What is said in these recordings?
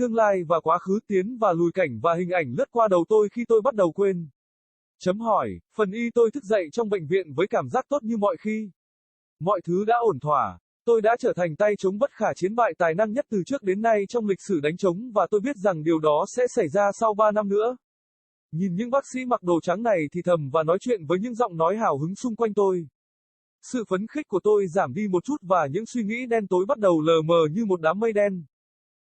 tương lai và quá khứ, tiến và lùi, cảnh và hình ảnh lướt qua đầu tôi khi tôi bắt đầu quên. Chấm hỏi, phần y tôi thức dậy trong bệnh viện với cảm giác tốt như mọi khi. Mọi thứ đã ổn thỏa. Tôi đã trở thành tay trống bất khả chiến bại tài năng nhất từ trước đến nay trong lịch sử đánh trống và tôi biết rằng điều đó sẽ xảy ra sau 3 năm nữa. Nhìn những bác sĩ mặc đồ trắng này thì thầm và nói chuyện với những giọng nói hào hứng xung quanh tôi. Sự phấn khích của tôi giảm đi một chút và những suy nghĩ đen tối bắt đầu lờ mờ như một đám mây đen.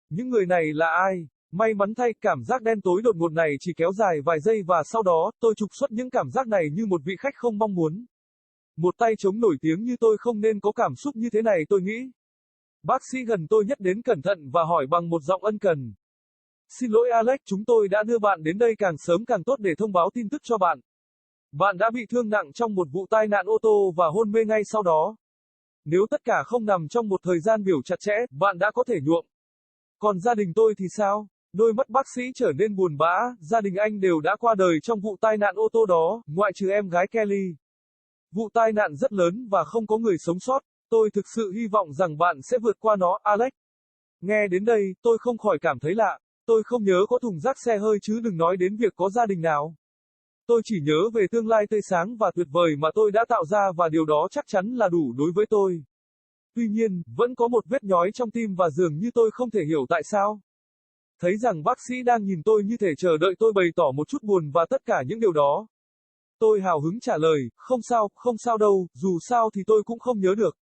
Những người này là ai? May mắn thay, cảm giác đen tối đột ngột này chỉ kéo dài vài giây và sau đó, tôi trục xuất những cảm giác này như một vị khách không mong muốn. Một tay trống nổi tiếng như tôi không nên có cảm xúc như thế này, tôi nghĩ. Bác sĩ gần tôi nhắc đến cẩn thận và hỏi bằng một giọng ân cần. Xin lỗi Alex, chúng tôi đã đưa bạn đến đây càng sớm càng tốt để thông báo tin tức cho bạn. Bạn đã bị thương nặng trong một vụ tai nạn ô tô và hôn mê ngay sau đó. Nếu tất cả không nằm trong một thời gian biểu chặt chẽ, bạn đã có thể nhuộm. Còn gia đình tôi thì sao? Đôi mắt bác sĩ trở nên buồn bã, gia đình anh đều đã qua đời trong vụ tai nạn ô tô đó, ngoại trừ em gái Kelly. Vụ tai nạn rất lớn và không có người sống sót, tôi thực sự hy vọng rằng bạn sẽ vượt qua nó, Alex. Nghe đến đây, tôi không khỏi cảm thấy lạ, tôi không nhớ có thùng rác xe hơi chứ đừng nói đến việc có gia đình nào. Tôi chỉ nhớ về tương lai tươi sáng và tuyệt vời mà tôi đã tạo ra và điều đó chắc chắn là đủ đối với tôi. Tuy nhiên, vẫn có một vết nhói trong tim và dường như tôi không thể hiểu tại sao. Thấy rằng bác sĩ đang nhìn tôi như thể chờ đợi tôi bày tỏ một chút buồn và tất cả những điều đó. Tôi hào hứng trả lời, không sao đâu, dù sao thì tôi cũng không nhớ được.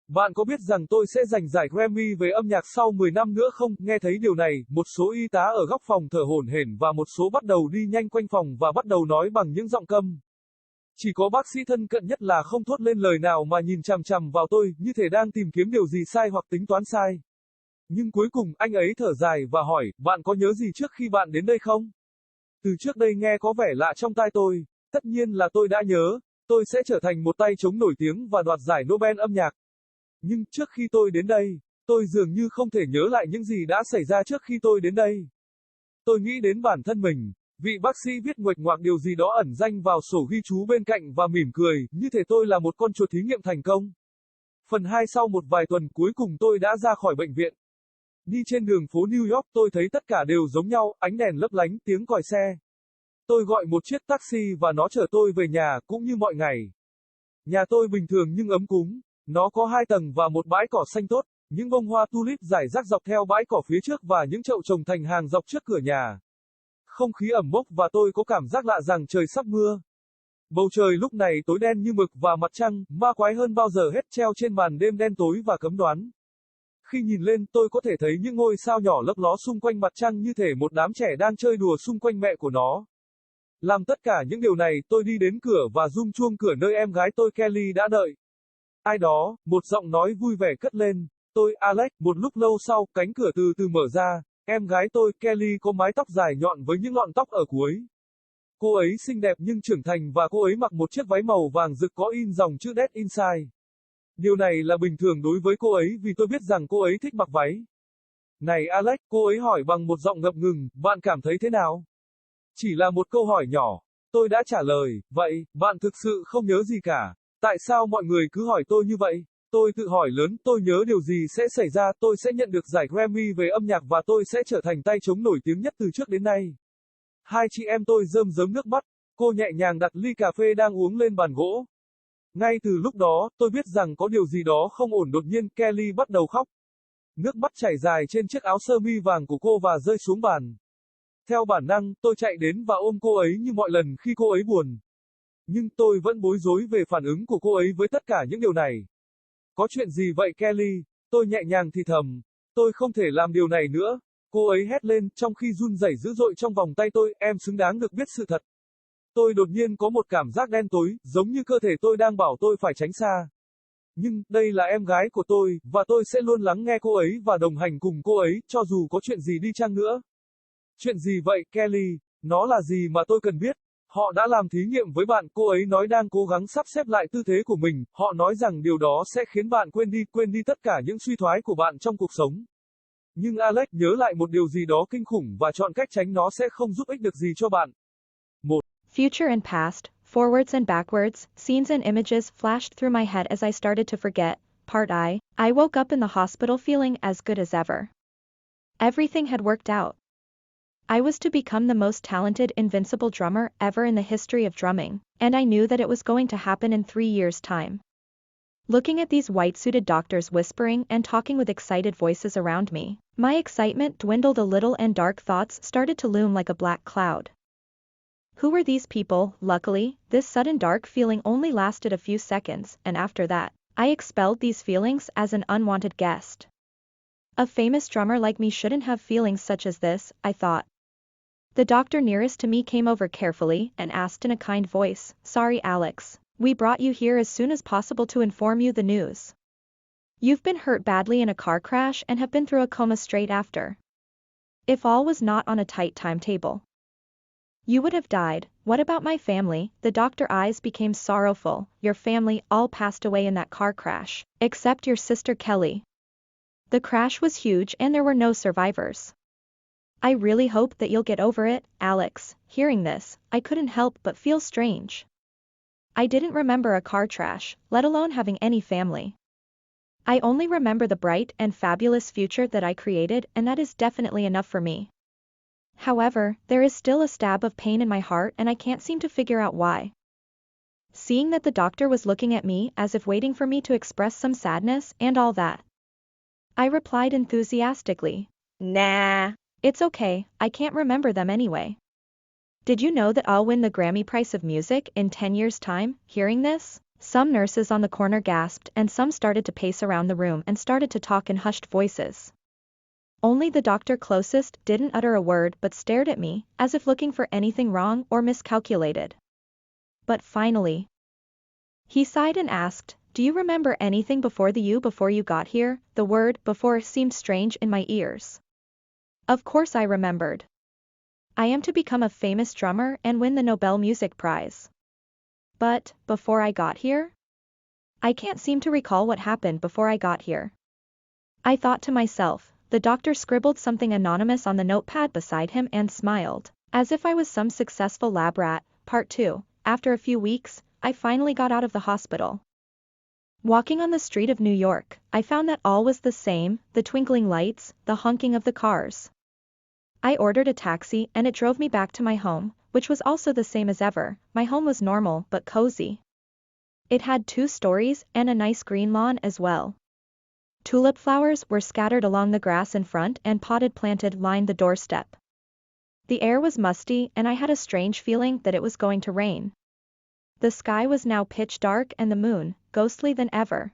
Bạn có biết rằng tôi sẽ giành giải Grammy về âm nhạc sau 10 năm nữa không? Nghe thấy điều này, một số y tá ở góc phòng thở hổn hển và một số bắt đầu đi nhanh quanh phòng và bắt đầu nói bằng những giọng câm. Chỉ có bác sĩ thân cận nhất là không thốt lên lời nào mà nhìn chằm chằm vào tôi, như thể đang tìm kiếm điều gì sai hoặc tính toán sai. Nhưng cuối cùng, anh ấy thở dài và hỏi, bạn có nhớ gì trước khi bạn đến đây không? Từ trước đây nghe có vẻ lạ trong tai tôi. Tất nhiên là tôi đã nhớ, tôi sẽ trở thành một tay trống nổi tiếng và đoạt giải Nobel âm nhạc. Nhưng trước khi tôi đến đây, tôi dường như không thể nhớ lại những gì đã xảy ra trước khi tôi đến đây. Tôi nghĩ đến bản thân mình, vị bác sĩ viết nguệch ngoạc điều gì đó ẩn danh vào sổ ghi chú bên cạnh và mỉm cười, như thể tôi là một con chuột thí nghiệm thành công. Phần 2 sau một vài tuần cuối cùng tôi đã ra khỏi bệnh viện. Đi trên đường phố New York tôi thấy tất cả đều giống nhau, ánh đèn lấp lánh, tiếng còi xe. Tôi gọi một chiếc taxi và nó chở tôi về nhà, cũng như mọi ngày. Nhà tôi bình thường nhưng ấm cúng. Nó có 2 tầng và một bãi cỏ xanh tốt, những bông hoa tulip rải rác dọc theo bãi cỏ phía trước và những chậu trồng thành hàng dọc trước cửa nhà. Không khí ẩm mốc và tôi có cảm giác lạ rằng trời sắp mưa. Bầu trời lúc này tối đen như mực và mặt trăng, ma quái hơn bao giờ hết treo trên màn đêm đen tối và cấm đoán. Khi nhìn lên, tôi có thể thấy những ngôi sao nhỏ lấp ló xung quanh mặt trăng như thể một đám trẻ đang chơi đùa xung quanh mẹ của nó. Làm tất cả những điều này, tôi đi đến cửa và rung chuông cửa nơi em gái tôi Kelly đã đợi. Ai đó, một giọng nói vui vẻ cất lên. Tôi, Alex, một lúc lâu sau, cánh cửa từ từ mở ra. Em gái tôi, Kelly có mái tóc dài nhọn với những lọn tóc ở cuối. Cô ấy xinh đẹp nhưng trưởng thành và cô ấy mặc một chiếc váy màu vàng rực có in dòng chữ Dead Inside. Điều này là bình thường đối với cô ấy vì tôi biết rằng cô ấy thích mặc váy. Này Alex, cô ấy hỏi bằng một giọng ngập ngừng, bạn cảm thấy thế nào? Chỉ là một câu hỏi nhỏ. Tôi đã trả lời, vậy, bạn thực sự không nhớ gì cả. Tại sao mọi người cứ hỏi tôi như vậy? Tôi tự hỏi lớn, tôi nhớ điều gì sẽ xảy ra, tôi sẽ nhận được giải Grammy về âm nhạc và tôi sẽ trở thành tay trống nổi tiếng nhất từ trước đến nay. Hai chị em tôi rơm rớm nước mắt, cô nhẹ nhàng đặt ly cà phê đang uống lên bàn gỗ. Ngay từ lúc đó, tôi biết rằng có điều gì đó không ổn, đột nhiên Kelly bắt đầu khóc. Nước mắt chảy dài trên chiếc áo sơ mi vàng của cô và rơi xuống bàn. Theo bản năng, tôi chạy đến và ôm cô ấy như mọi lần khi cô ấy buồn. Nhưng tôi vẫn bối rối về phản ứng của cô ấy với tất cả những điều này. Có chuyện gì vậy Kelly? Tôi nhẹ nhàng thì thầm. Tôi không thể làm điều này nữa. Cô ấy hét lên, trong khi run rẩy dữ dội trong vòng tay tôi, em xứng đáng được biết sự thật. Tôi đột nhiên có một cảm giác đen tối, giống như cơ thể tôi đang bảo tôi phải tránh xa. Nhưng, đây là em gái của tôi, và tôi sẽ luôn lắng nghe cô ấy và đồng hành cùng cô ấy, cho dù có chuyện gì đi chăng nữa. Chuyện gì vậy, Kelly? Nó là gì mà tôi cần biết? Họ đã làm thí nghiệm với bạn, cô ấy nói đang cố gắng sắp xếp lại tư thế của mình, họ nói rằng điều đó sẽ khiến bạn quên đi tất cả những suy thoái của bạn trong cuộc sống. Nhưng Alex, nhớ lại một điều gì đó kinh khủng và chọn cách tránh nó sẽ không giúp ích được gì cho bạn. 1. Future and past, forwards and backwards, scenes and images flashed through my head as I started to forget. Part I woke up in the hospital feeling as good as ever. Everything had worked out. I was to become the most talented invincible drummer ever in the history of drumming, and I knew that it was going to happen in 3 years' time. Looking at these white-suited doctors whispering and talking with excited voices around me, my excitement dwindled a little and dark thoughts started to loom like a black cloud. Who were these people? Luckily, this sudden dark feeling only lasted a few seconds, and after that, I expelled these feelings as an unwanted guest. A famous drummer like me shouldn't have feelings such as this, I thought. The doctor nearest to me came over carefully and asked in a kind voice, "Sorry, Alex. We brought you here as soon as possible to inform you the news. You've been hurt badly in a car crash and have been through a coma straight after. If all was not on a tight timetable, you would have died. What about my family?" The doctor's eyes became sorrowful. "Your family all passed away in that car crash, except your sister Kelly. The crash was huge and there were no survivors. I really hope that you'll get over it, Alex." Hearing this, I couldn't help but feel strange. I didn't remember a car crash, let alone having any family. I only remember the bright and fabulous future that I created, and that is definitely enough for me. However, there is still a stab of pain in my heart and I can't seem to figure out why. Seeing that the doctor was looking at me as if waiting for me to express some sadness and all that, I replied enthusiastically, "Nah, it's okay, I can't remember them anyway. Did you know that I'll win the Grammy Prize of Music in 10 years' time?" Hearing this, some nurses on the corner gasped and some started to pace around the room and started to talk in hushed voices. Only the doctor closest didn't utter a word but stared at me, as if looking for anything wrong or miscalculated. But finally, he sighed and asked, "Do you remember anything before you got here?" The word "before" seemed strange in my ears. Of course I remembered. I am to become a famous drummer and win the Nobel Music Prize. But, before I got here? I can't seem to recall what happened before I got here. I thought to myself. The doctor scribbled something anonymous on the notepad beside him and smiled, as if I was some successful lab rat. Part 2. After a few weeks, I finally got out of the hospital. Walking on the street of New York, I found that all was the same, the twinkling lights, the honking of the cars. I ordered a taxi and it drove me back to my home, which was also the same as ever. My home was normal but cozy. It had 2 stories and a nice green lawn as well. Tulip flowers were scattered along the grass in front and potted planted lined the doorstep. The air was musty and I had a strange feeling that it was going to rain. The sky was now pitch dark and the moon, ghostly than ever,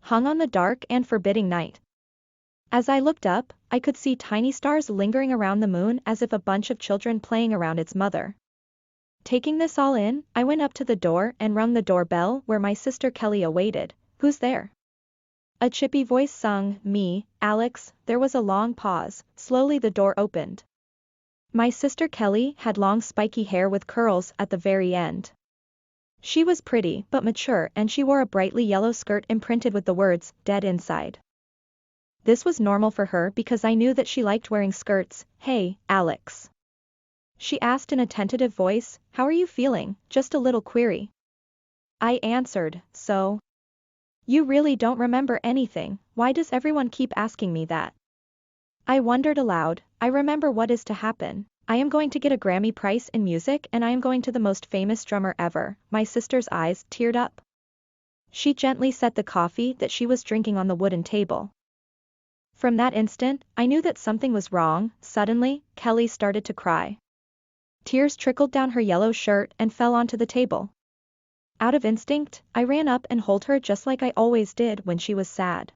hung on the dark and forbidding night. As I looked up, I could see tiny stars lingering around the moon as if a bunch of children playing around its mother. Taking this all in, I went up to the door and rung the doorbell where my sister Kelly awaited. "Who's there?" A chippy voice sung. "Me, Alex." There was a long pause. Slowly the door opened. My sister Kelly had long spiky hair with curls at the very end. She was pretty but mature and she wore a brightly yellow skirt imprinted with the words, "Dead" inside. This was normal for her because I knew that she liked wearing skirts. "Hey, Alex," she asked in a tentative voice, "how are you feeling?" Just a little query. I answered, "So? You really don't remember anything? Why does everyone keep asking me that?" I wondered aloud. "I remember what is to happen. I am going to get a Grammy Prize in music and I am going to the most famous drummer ever." My sister's eyes teared up. She gently set the coffee that she was drinking on the wooden table. From that instant, I knew that something was wrong. Suddenly, Kelly started to cry. Tears trickled down her yellow shirt and fell onto the table. Out of instinct, I ran up and held her just like I always did when she was sad.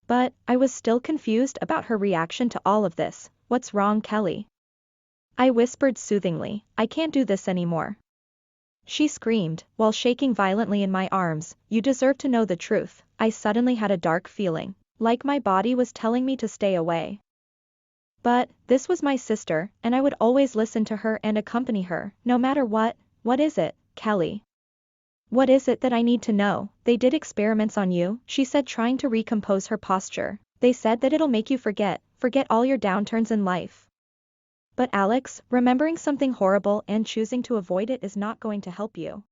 But, I was still confused about her reaction to all of this. "What's wrong, Kelly?" I whispered soothingly. "I can't do this anymore." She screamed, while shaking violently in my arms. "You deserve to know the truth." I suddenly had a dark feeling, like my body was telling me to stay away. But, this was my sister, and I would always listen to her and accompany her, no matter what. "What is it, Kelly? What is it that I need to know?" "They did experiments on you," she said, trying to recompose her posture. "They said that it'll make you forget all your downturns in life. But Alex, remembering something horrible and choosing to avoid it is not going to help you."